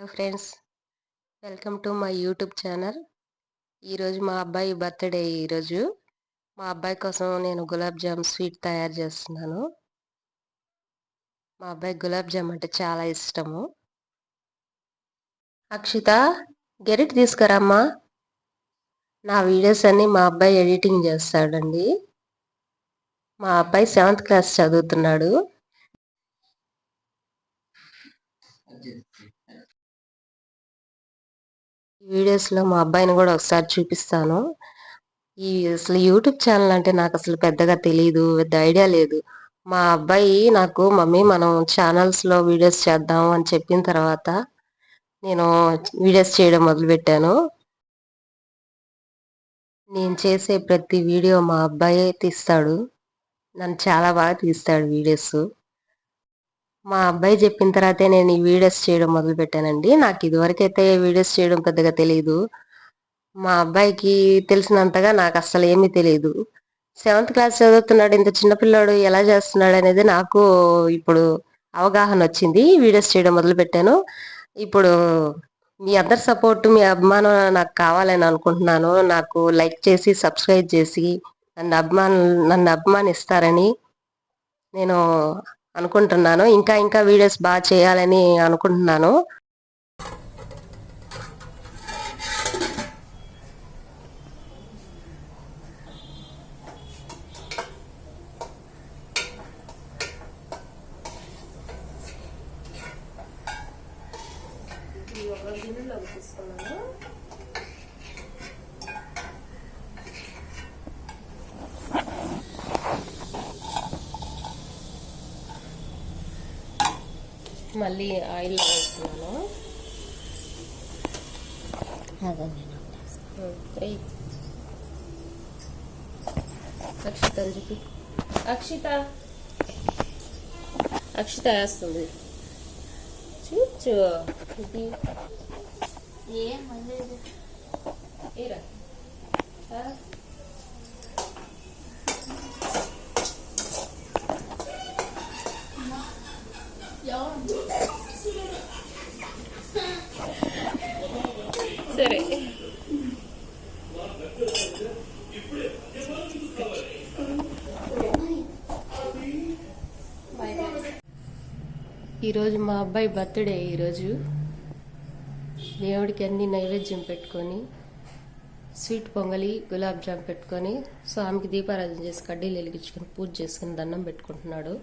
Hello friends, welcome to my YouTube channel. ఈరోజు మా అబ్బాయి బర్త్డే. ఈరోజు మా అబ్బాయి కోసం నేను గులాబ్ జామ్ స్వీట్ తయారు చేస్తున్నాను. మా అబ్బాయి గులాబ్ జామ్ అంటే చాలా ఇష్టము. అక్షిత, గెరిట్ తీసుకురామ్మా. నా వీడియోస్ అన్నీ మా అబ్బాయి ఎడిటింగ్ చేస్తాడండి. మా అబ్బాయి 7th క్లాస్ చదువుతున్నాడు. ఈ వీడియోస్లో మా అబ్బాయిని కూడా ఒకసారి చూపిస్తాను. అసలు యూట్యూబ్ ఛానల్ అంటే నాకు అసలు పెద్దగా తెలియదు, పెద్ద ఐడియా లేదు. మా అబ్బాయి నాకు మమ్మీ మనం ఛానల్స్లో వీడియోస్ చేద్దాం అని చెప్పిన తర్వాత నేను వీడియోస్ చేయడం మొదలుపెట్టాను. నేను చేసే ప్రతి వీడియో మా అబ్బాయే తీస్తాడు. నన్ను చాలా బాగా తీస్తాడు వీడియోస్. మా అబ్బాయి చెప్పిన తర్వాతే నేను ఈ వీడియోస్ చేయడం మొదలుపెట్టానండి. నాకు ఇదివరకైతే వీడియోస్ చేయడం పెద్దగా తెలియదు. మా అబ్బాయికి తెలిసినంతగా నాకు అస్సలు ఏమీ తెలియదు. 7th క్లాస్ చదువుతున్నాడు. ఇంత చిన్నపిల్లాడు ఎలా చేస్తున్నాడు అనేది నాకు ఇప్పుడు అవగాహన వచ్చింది. వీడియోస్ చేయడం మొదలుపెట్టాను. ఇప్పుడు మీ అందరి సపోర్ట్, మీ అభిమానం నాకు కావాలని అనుకుంటున్నాను. నాకు లైక్ చేసి సబ్స్క్రైబ్ చేసి నన్ను అభిమానిస్తారని నేను అనుకుంటున్నాను. ఇంకా వీడియోస్ బాగా చేయాలని అనుకుంటున్నాను. ఒక గిన్నెలోకి తీసుకున్నాను. మళ్ళీ ఆయిల్ వేస్తున్నాను. అక్షిత అని చెప్పి అక్షిత వేస్తుంది. చూచు ఏరా సరే. ఈరోజు మా అబ్బాయి బర్త్డే. ఈరోజు దేవుడికి అన్ని నైవేద్యం పెట్టుకొని స్వీట్ పొంగలి, గులాబ్ జామ్ పెట్టుకొని స్వామికి దీపారాధన చేసి కడ్డీలు వెలిగించుకొని పూజ చేసుకుని దండం పెట్టుకుంటున్నాడు.